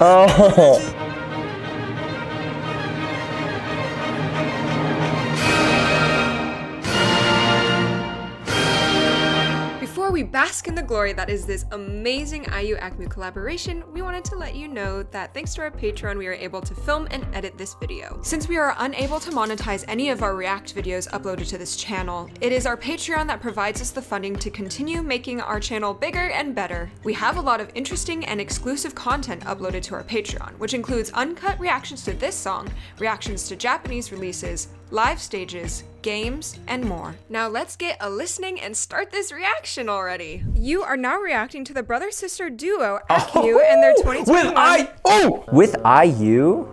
Oh. Before we bask in the glory that is this amazing IU AKMU collaboration, we wanted to let you know that thanks to our Patreon, we are able to film and edit this video. Since we are unable to monetize any of our React videos uploaded to this channel, it is our Patreon that provides us the funding to continue making our channel bigger and better. We have a lot of interesting and exclusive content uploaded to our Patreon, which includes uncut reactions to this song, reactions to Japanese releases, live stages, games, and more. Now let's get a listening and start this reaction already. You are now reacting to the brother-sister duo AKMU and their 2021 With IU?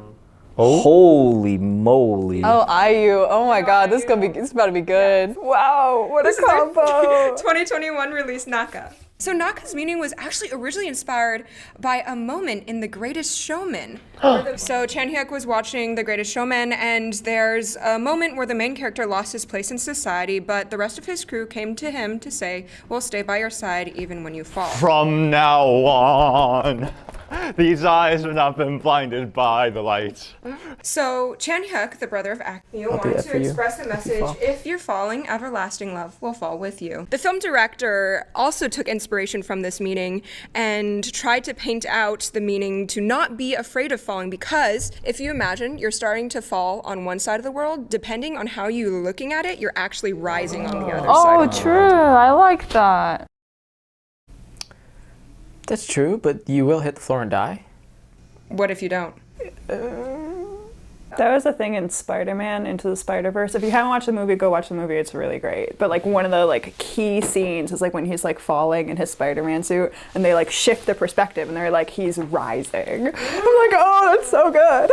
Oh. Holy moly. Oh, IU. Oh my god, this is about to be good. Wow, what a combo. 2021 release NAKKA. So NAKKA's meaning was actually originally inspired by a moment in The Greatest Showman. So Chan-hyuk was watching The Greatest Showman, and there's a moment where the main character lost his place in society, but the rest of his crew came to him to say, "We'll stay by your side even when you fall." From now on, these eyes have not been blinded by the light. So Chan-hyuk, the brother of AKMU, wanted to express the message, if you're falling, everlasting love will fall with you. The film director also took inspiration from this meaning and tried to paint out the meaning to not be afraid of falling, because if you imagine you're starting to fall on one side of the world, depending on how you're looking at it, you're actually rising on the other side. Oh, true. I like that. That's true, but you will hit the floor and die. What if you don't? That was a thing in Spider-Man Into the Spider-Verse. If you haven't watched the movie, go watch the movie. It's really great. But like one of the like key scenes is like when he's like falling in his Spider-Man suit, and they like shift the perspective, and they're like he's rising. I'm like, oh, that's so good.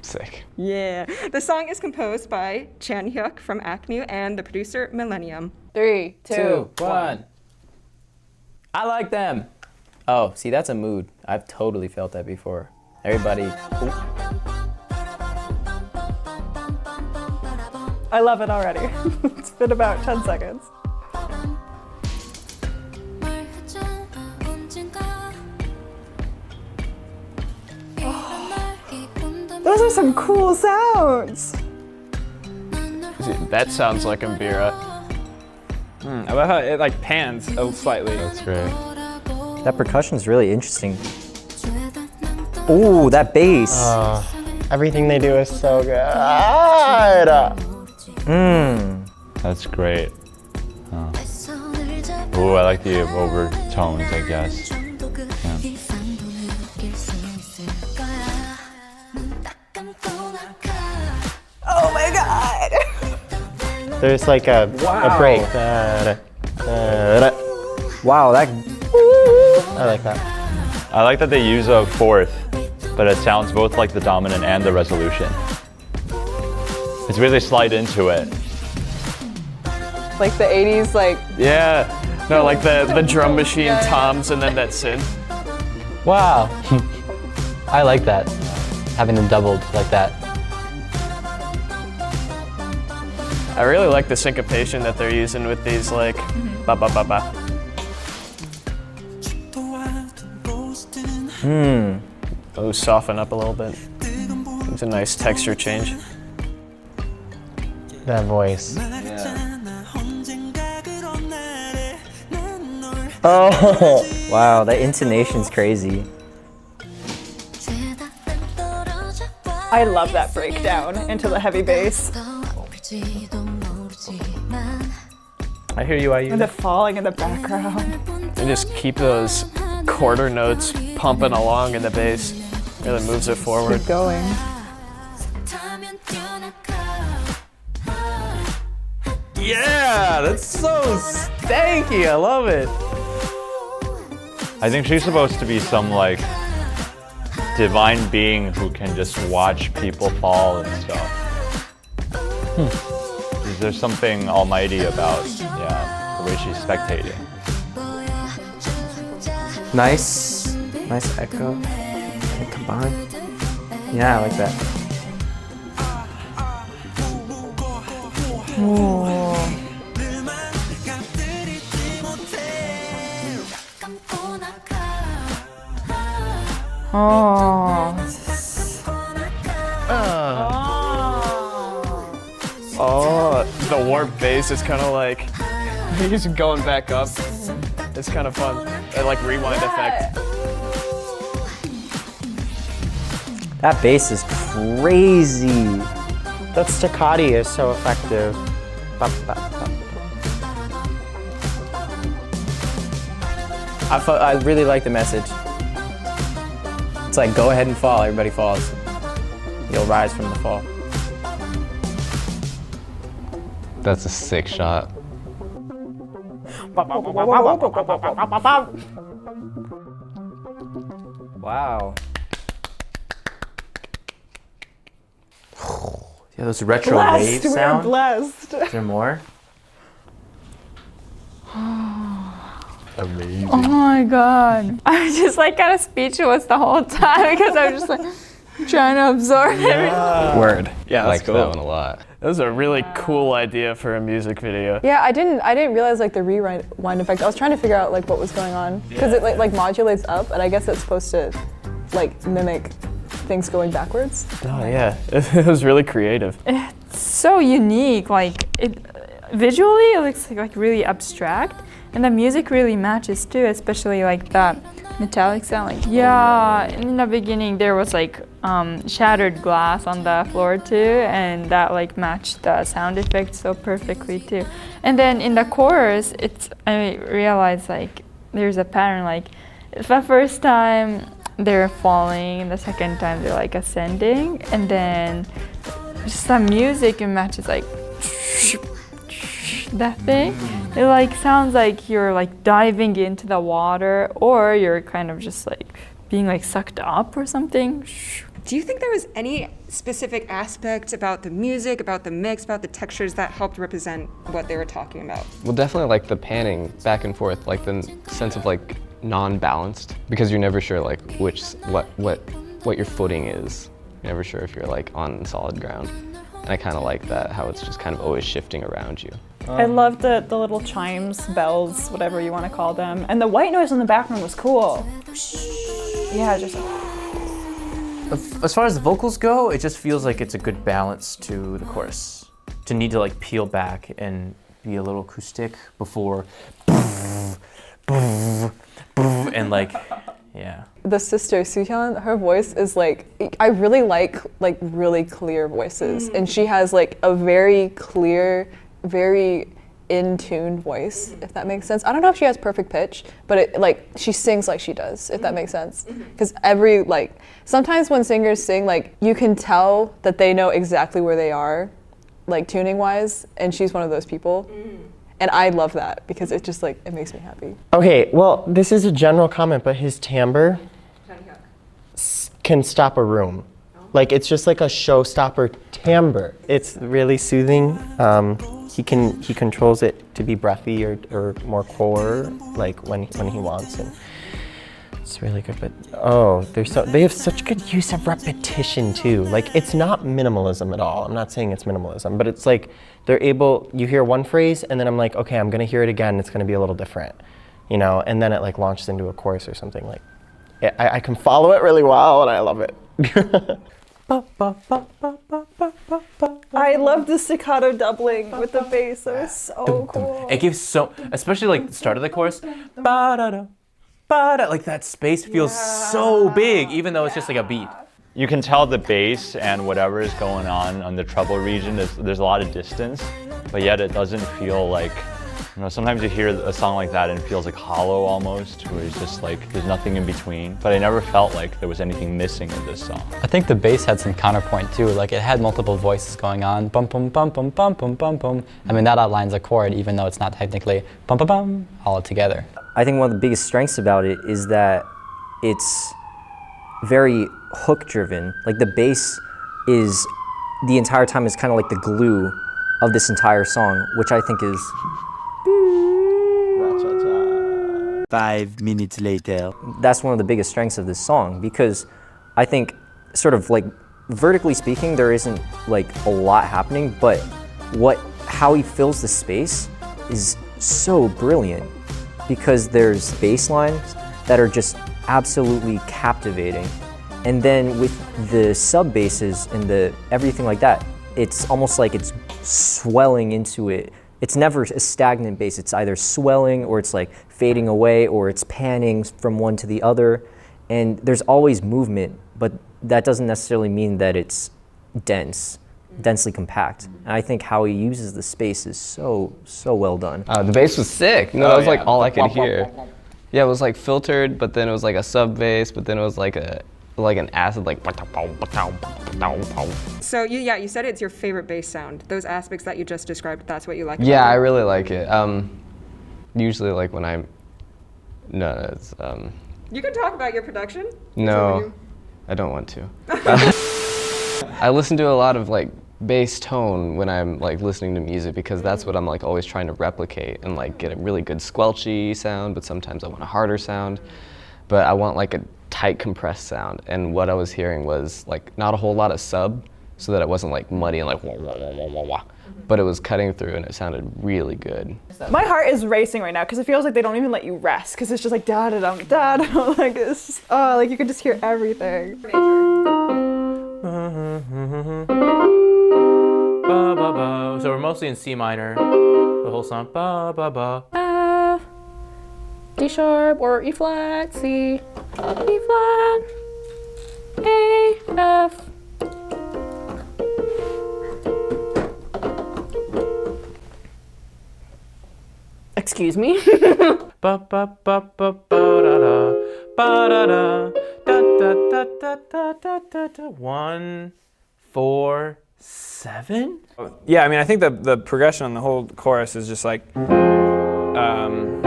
Sick. Yeah. The song is composed by Chan-hyuk from AKMU and the producer Millennium. 3, 2, 1. I like them. Oh, see, that's a mood. I've totally felt that before. Everybody. Ooh. I love it already. It's been about 10 seconds. Oh, those are some cool sounds. That sounds like Mbira. I love how it like pans slightly. That's great. That percussion's really interesting. Ooh, that bass. Everything they do is so good. That's great. Ooh, I like the overtones, I guess. Yeah. Oh my god. There's like a break. Wow, that. I like that. I like that they use a fourth, but it sounds both like the dominant and the resolution. It's really slide into it. Like the 80s, like. Yeah. No, like the drum machine toms and then that synth. Wow. I like that. Having them doubled like that. I really like the syncopation that they're using with these like ba ba ba ba. Those soften up a little bit. It's a nice texture change. That voice. Oh, wow, that intonation's crazy. I love that breakdown into the heavy bass. I hear you, IU. And the falling in the background. And just keep those quarter notes pumping along in the bass. Really moves it forward. Keep going. Yeah, that's so stanky. I love it. I think she's supposed to be some like divine being who can just watch people fall and stuff. There's something almighty about, the way she's spectating. Nice echo. Come on. Yeah, I like that. Oh. Oh, the warp bass is kind of like he's going back up. It's kind of fun. That like rewind effect. That bass is crazy. That staccato is so effective. I really like the message. It's like, go ahead and fall, everybody falls. You'll rise from the fall. That's a sick shot. Wow. Yeah, those retro wave We're sounds. blessed. Is there more? Amazing. Oh my god. I was just like kind of speechless the whole time because I was just like trying to absorb everything. Word. Yeah, I that's like cool. that one a lot. That was a really cool idea for a music video. Yeah, I didn't realize like the rewind effect. I was trying to figure out like what was going on because it like modulates up, and I guess it's supposed to like mimic things going backwards. Oh yeah, it was really creative. It's so unique. Like it visually, it looks like really abstract, and the music really matches too, especially like that metallic sound. Like yeah, in the beginning there was like shattered glass on the floor too, and that like matched the sound effect so perfectly too. And then in the chorus, I realized like there's a pattern. Like the first time they're falling, the second time they're like ascending, and then just the music, it matches like that thing. It like sounds like you're like diving into the water, or you're kind of just like being like sucked up or something. Do you think there was any specific aspect about the music, about the mix, about the textures that helped represent what they were talking about? Well, definitely like the panning back and forth, like the sense of like non-balanced, because you're never sure like what your footing is. You're never sure if you're like on solid ground. And I kind of like that, how it's just kind of always shifting around you. I love the little chimes, bells, whatever you want to call them, and the white noise in the background was cool. Yeah, just. As far as the vocals go, it just feels like it's a good balance to the chorus. To need to like peel back and be a little acoustic before and like, yeah. The sister, Suhyun, her voice is like, I really like really clear voices. And she has like a very clear, very in-tune voice, if that makes sense. I don't know if she has perfect pitch, but it like, she sings like she does, if that makes sense. Because sometimes when singers sing, like you can tell that they know exactly where they are, like tuning wise, and she's one of those people. And I love that because it just like, it makes me happy. Okay, well, this is a general comment, but his timbre can stop a room. Like, it's just like a showstopper timbre. It's really soothing. He controls it to be breathy or more core, like when he wants, and it's really good. But oh, they have such good use of repetition too. Like, it's not minimalism at all. I'm not saying it's minimalism, but it's like they're able. You hear one phrase, and then I'm like, okay, I'm gonna hear it again. It's gonna be a little different, you know. And then it like launches into a chorus or something. Like, I can follow it really well, and I love it. I love the staccato doubling with the bass. That was so cool. It gives so, especially like the start of the chorus, ba-da-da, ba-da, like that space feels so big, even though it's just like a beat. You can tell the bass and whatever is going on the treble region, there's a lot of distance, but yet it doesn't feel like, you know, sometimes you hear a song like that and it feels like hollow almost, where it's just like, there's nothing in between. But I never felt like there was anything missing in this song. I think the bass had some counterpoint too. Like it had multiple voices going on. Bum bum bum bum bum bum bum bum. I mean that outlines a chord, even though it's not technically bum bum bum all together. I think one of the biggest strengths about it is that it's very hook driven. Like the bass is the entire time is kind of like the glue of this entire song, which I think is. 5 minutes later. That's one of the biggest strengths of this song, because I think sort of like vertically speaking, there isn't like a lot happening, but how he fills the space is so brilliant, because there's bass lines that are just absolutely captivating. And then with the sub basses and the everything like that, it's almost like it's swelling into it. It's never a stagnant bass. It's either swelling or it's like fading away or it's panning from one to the other. And there's always movement, but that doesn't necessarily mean that it's densely compact. And I think how he uses the space is so well done. The bass was sick. No, that was like all I could hear. Yeah, it was like filtered, but then it was like a sub bass, but then it was like an acid like. So you said it's your favorite bass sound. Those aspects that you just described, that's what you like. Yeah, I really like it. Usually like when I'm, it's. You can talk about your production. No, I don't want to. I listen to a lot of like bass tone when I'm like listening to music because that's what I'm like always trying to replicate and like get a really good squelchy sound, but sometimes I want a harder sound. But I want like a tight compressed sound, and what I was hearing was like not a whole lot of sub, so that it wasn't like muddy and like wah, wah, wah, wah, wah, wah. But it was cutting through and it sounded really good. My heart is racing right now because it feels like they don't even let you rest because it's just like da da da da da. Like it's just, like you can just hear everything. Ba, ba, ba. So we're mostly in C minor, the whole song. Ba, ba, ba. F, D sharp or E flat, C, E flat, A, F. Excuse me? Ba, ba, ba, ba, ba, da, da. Ba, da, da. Da, da, da, da, da, da, da. 1, 4, 7? Yeah, I mean, I think the progression on the whole chorus is just like, and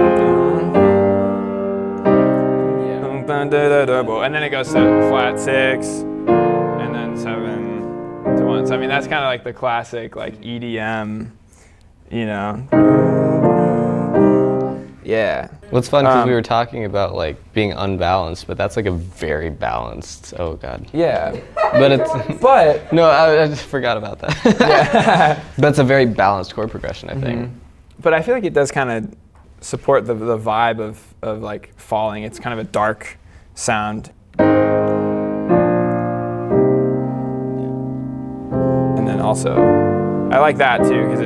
then it goes to flat 6, and then 7 to 1. So I mean, that's kind of like the classic like EDM, you know. Yeah. What's fun because we were talking about like being unbalanced, but that's like a very balanced. Oh god. Yeah. But it's. No, I just forgot about that. Yeah. That's a very balanced chord progression, I think. But I feel like it does kind of support the vibe of like falling. It's kind of a dark sound. And then also, I like that too because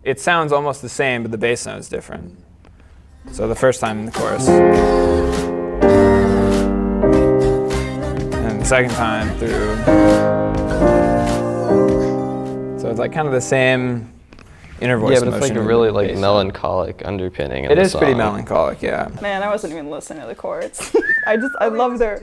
it sounds almost the same, but the bass sounds different. So the first time in the chorus, and the second time through. So it's like kind of the same inner voice. Yeah, but it's like a really like melancholic underpinning. It is pretty melancholic, yeah. Man, I wasn't even listening to the chords. I love their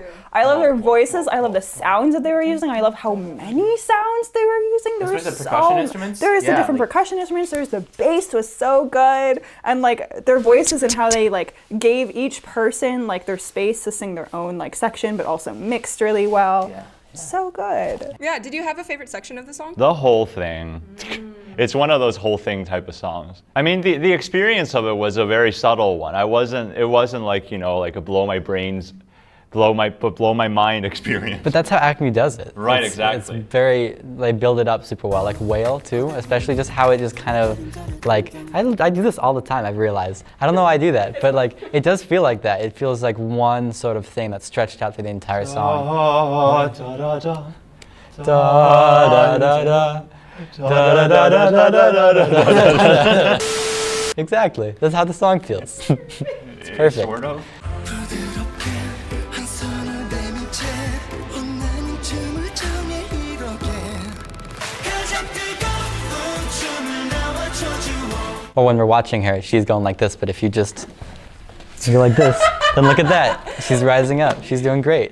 voices. I love the sounds that they were using. I love how many sounds they were using. There's the percussion instruments. There's the different percussion instruments. There's the bass was so good, and like their voices and how they like gave each person like their space to sing their own like section, but also mixed really well. Yeah. So good. Yeah, did you have a favorite section of the song? The whole thing. It's one of those whole thing type of songs. I mean, the experience of it was a very subtle one. It wasn't like, you know, like a blow my mind experience. But that's how AKMU does it. Right, exactly. It's very, they build it up super well, like Whale too, especially just how it just kind of, like, I do this all the time, I've realized. I don't know why I do that, but like, it does feel like that. It feels like one sort of thing that's stretched out through the entire song. Da, da, da, da, da, da, da. Exactly. That's how the song feels. It's perfect. Sort of. Well, when we're watching her, she's going like this, but if you just go like this, then look at that. She's rising up. She's doing great.